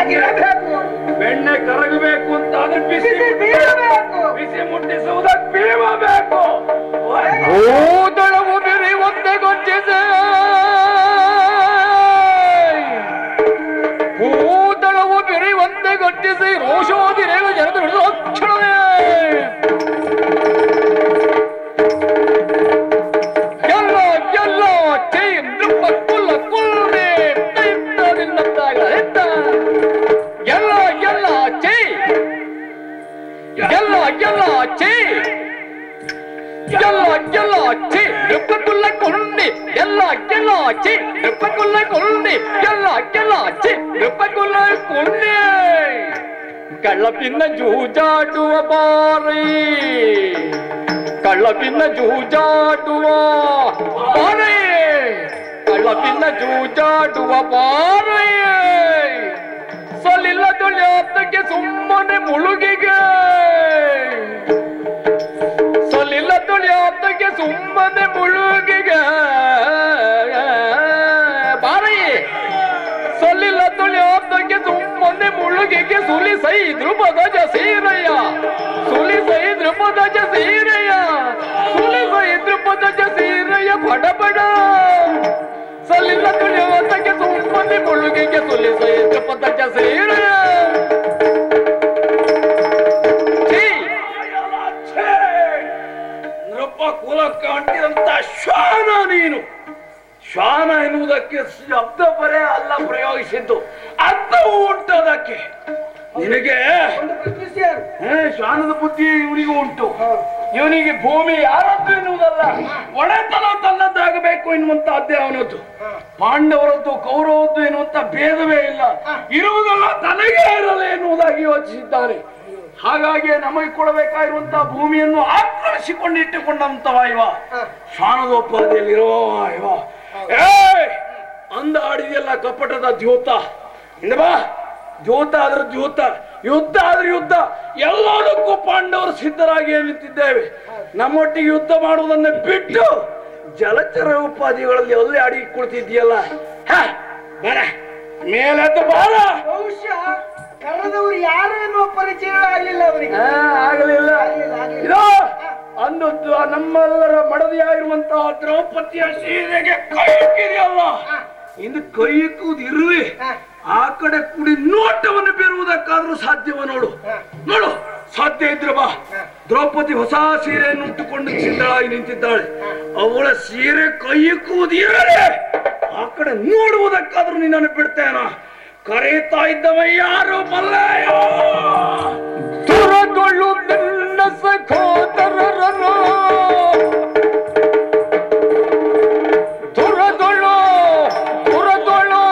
ಬೆಚ್ಚಗಿರಬೇಕು. ಬೆಣ್ಣೆ ಕರಗಬೇಕು ಅಂತ ಆದ್ರೆ ಬಿಸಿ ಬೀಳಬೇಕು. ಬಿಸಿ ಮುಟ್ಟಿಸುವುದಕ್ಕೆ ಬೀಳಬೇಕು. ಭೂತಳವು ಬಿರಿ ಒಂದೇ ಗೊತ್ತಿದೆ, ಭೂತಳವು ಬಿರಿ ಒಂದೇ ಗೊತ್ತಿಸಿ ರೋಷೋದಿರೇವ ಜನರು ಹಿಡಿದು ಅಕ್ಷಣವೇ ಎಲ್ಲ ಎಲ್ಲ ಚೈ ನೃಪ ಕುಲ್ಲ ಕುಲ್ಲೆ ಎಲ್ಲ ಎಲ್ಲ ಚೈ ಎಲ್ಲ ಎಲ್ಲ ಚೈ ಎಲ್ಲ ಎಲ್ಲ ಚಿ ನೃಪಕುಲ್ಲ ಕೊಂಡಿ ಎಲ್ಲ ಎಲ್ಲ ಚಿ ನೃಪಕುಲ್ಲ ಕೊಂಡಿ ಎಲ್ಲ ಎಲ್ಲ ಚಿ ನೃಪಕುಲ್ಲ ಕೊಂಡಿ ಕಳ್ಳಪಿನ್ನ ಜೂಜಾಡುವ ಬಾರಿ, ಕಳ್ಳಪಿನ್ನ ಜೂಜಾಡುವ ಬಾರಿ, ಕಳ್ಳಪಿನ್ನ ಜೂಜಾಡುವ ಬಾರಿ. ಸಲಿಲ್ಲ ತುಳಿಯೋದಕ್ಕೆ ಸುಮ್ಮನೆ ಮುಳುಗಿಗೆ, ಸಲಿಲ್ಲ ತುಳಿಯೋದಕ್ಕೆ ಸುಮ್ಮನೆ ಮುಳುಗಿಗೆ ಬಾರಿ, ಸಲಿಲ್ಲ ತುಳಿಯೋದಕ್ಕೆ ಸುಮ್ಮನೆ ಮುಳುಗಿಗೆ ಸುಲಿಸೈ ಧ್ರುಪದಜ ಸೀರಯ್ಯ, ಸುಲಿಸೈ ಧ್ರುಪದಜ ಸೀರಯ್ಯ, ಸುಲಿಸೈ ಧ್ರುಪದಜ ಸೀರಯ್ಯ ಬಡಬಡ. ಸಲಿಲ್ಲ ತುಳಿಯೋದಕ್ಕೆ ಸುಮ್ಮನೆ ಮುಳುಗಿಗೆ ಸುಲಿಸೈ ಧ್ರುಪದಜ ಸೀರಯ್ಯ. ನೃಪ ಕುಲಕ್ಕೆ ಅಂಟಿದಂತ ಶ್ವಾನ ನೀನು. ಶ್ವಾನ ಎನ್ನುವುದಕ್ಕೆ ಶಬ್ದ ಬರೇ ಅಲ್ಲ ಪ್ರಯೋಗಿಸಿದ್ದು, ಅರ್ಥವೂ ಉಂಟು ಅದಕ್ಕೆ ನಿನಗೆ. ಶ್ವಾನದ ಬುದ್ಧಿ ಇವನಿಗೂ ಉಂಟು. ಇವನಿಗೆ ಭೂಮಿ ಯಾರದ್ದು ಎನ್ನುವುದಲ್ಲ, ಒಡೆತನ ತನ್ನದ್ದಾಗಬೇಕು ಎನ್ನುವಂತಹದ್ದೇ ಅವನದ್ದು. ಪಾಂಡವರದ್ದು ಕೌರವದ್ದು ಎನ್ನುವಂತ ಭೇದವೇ ಇಲ್ಲ, ಇರುವುದಲ್ಲ ತನಗೇ ಇರಲ್ಲ ಎನ್ನುವುದಾಗಿ ಯೋಚಿಸಿದ್ದಾರೆ. ಹಾಗಾಗಿ ನಮಗೆ ಕೊಡಬೇಕಾಗಿರುವಂತಹ ಭೂಮಿಯನ್ನು ಆಕ್ರಮಿಸಿಕೊಂಡಿಟ್ಟುಕೊಂಡಂತವ ಇವ, ಶ್ವಾನದೋಪಾದಿಯಲ್ಲಿರುವ ಇವ. ಅಂದ ಆಡಿದೆಲ್ಲ ಕಪಟದ ದ್ಯೂತ. ಇಂದ ಬಾ, ದ್ಯೂತ ಆದ್ರೆ ದ್ಯೂತ, ಯುದ್ಧ ಆದ್ರೆ ಯುದ್ಧ, ಎಲ್ಲದಕ್ಕೂ ಪಾಂಡವರು ಸಿದ್ಧರಾಗಿ ನಿಂತಿದ್ದೇವೆ. ನಮ್ಮೊಟ್ಟಿಗೆ ಯುದ್ಧ ಮಾಡುವುದನ್ನು ಬಿಟ್ಟು ಜಲಚರ ಉಪಾಧಿಗಳಲ್ಲಿ ಅಲ್ಲೇ ಅಡಿಗೆ ಕುಳಿತಿದ್ಯಲ್ಲ, ಬರ ಮೇಲೆದ್ದು ಬಾರ. ಬಹುಶಃ ಕರೆದವರು ಯಾರು ಎನ್ನುವ ಪರಿಚಯ ಆಗಲಿಲ್ಲ ಅವರಿಗೆ. ಆಗಲಿಲ್ಲ. ಇದು ಅಂದು ನಮ್ಮೆಲ್ಲರ ಮಡದಿಯಾಗಿರುವಂತಹ ದ್ರೌಪದಿಯ ಸೀರೆಗೆ ಕೈ ಇಕ್ಕಿದೆಯಲ್ಲ, ಇಂದು ಕೈ ಇಕ್ಕುವುದು ಇರುವೆ. ಆ ಕಡೆ ಕೂಡಿ ನೋಟವನ್ನು ಬೀರುವುದಕ್ಕಾದ್ರೂ ಸಾಧ್ಯವ ನೋಡು, ನೋಡು. ಸಾಧ್ಯ ಇದ್ರೆ ಬಾ. ದ್ರೌಪದಿ ಹೊಸ ಸೀರೆಯನ್ನು ಉಟ್ಟುಕೊಂಡು ಸಿದ್ಧಳಾಗಿ ನಿಂತಿದ್ದಾಳೆ. ಅವಳ ಸೀರೆ ಕೈ ಇಕ್ಕುವುದು ಇರಲೇ, ಆ ಕಡೆ ನೋಡುವುದಕ್ಕಾದ್ರೂ ನಿನ್ನನ್ನು ಬಿಡ್ತೇನ. ಕರೆಯುತ್ತಾ ಇದ್ದವ ಯಾರು ಬಲ್ಲೆಯ? ತುರಗೊಳ್ಳು ನನ್ನ ಸಖೋದರರನ್ನು, ತುರಗೊಳ್ಳು ತುರಗೊಳ್ಳು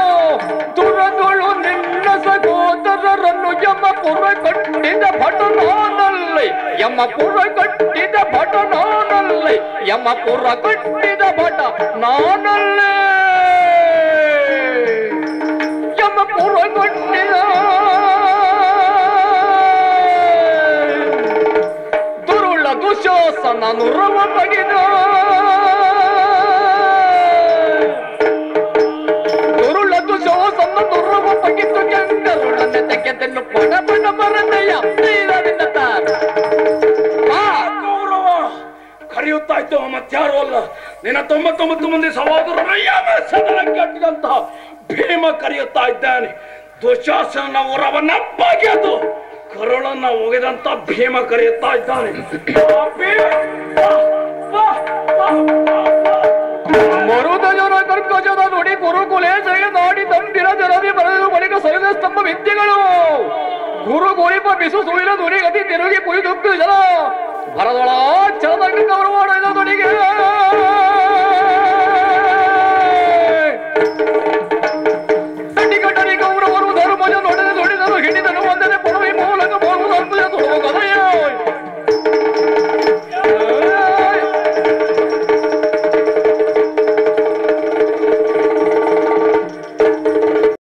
ತುರಗೊಳ್ಳು ನಿನ್ನ ಸಖೋದರರನ್ನು. ಯಮಪುರ ಕಟ್ಟಿದ ಭಟ ನಾನಲ್ಲಿ, ಯಮಪುರ ಕಟ್ಟಿದ ಭಟ ನಾನಲ್ಲಿ, ಯಮಪುರ ಕಟ್ಟಿದ ಭಟ ನಾನಲ್ಲೇ, ಯಮಪುರ ಕಟ್ಟಿದ ದುರುಳ ದುಶಾಸನ ನುರವ ಬಗೆದ, ದುರುಳ ದುಶಾಸನ ನುರವ ಬಗೆದು ಚಂಡರುಳನೆ ತೆಗೆದನ್ನು ಪಡ ಪಡ ಬರದೆಯ ತೀರದಿಂದ ತಾರ. ಗೌರವ ಕರೆಯುತ್ತಾ ಇದ್ದವ ಮತ್ಯಾರು ಅಲ್ಲ, ನಿನ್ನ 99 ಮಂದಿ ಸಹೋದರರ ಸದನಕ್ಕೆ ಅಟ್ಟಿದಂತಹ ಭೀಮ ಕರೆಯುತ್ತಾ ಇದ್ದಾನೆ. ದುಶಾಸನ ಉರವನ್ನ ಬಗೆದು ಕರುಳನ್ನ ಒಗೆದಂತ ಭೀಮ ಕರೆಯುತ್ತಾ ಇದ್ದಾನೆ. ಮರುದಜನ ಕರ್ಕಜದ ನುಡಿ ಗುರುಕುಲೇಶಗೆ ನಾಡಿ ತಂದಿರ ಜನದಿ ಬರೆದು ಬಳಿಕ ಸರಿದ ಸ್ತಂಭ ವಿದ್ಯೆಗಳು. ಗುರು ಗೋರಿಪ ಬಿಸು ಸುಳಿಲ ನುಡಿ ಗತಿ ತಿರುಗಿ ಕುಳಿದುಕ್ಕು ಜನ ಭರದೊಳ ಚಲದ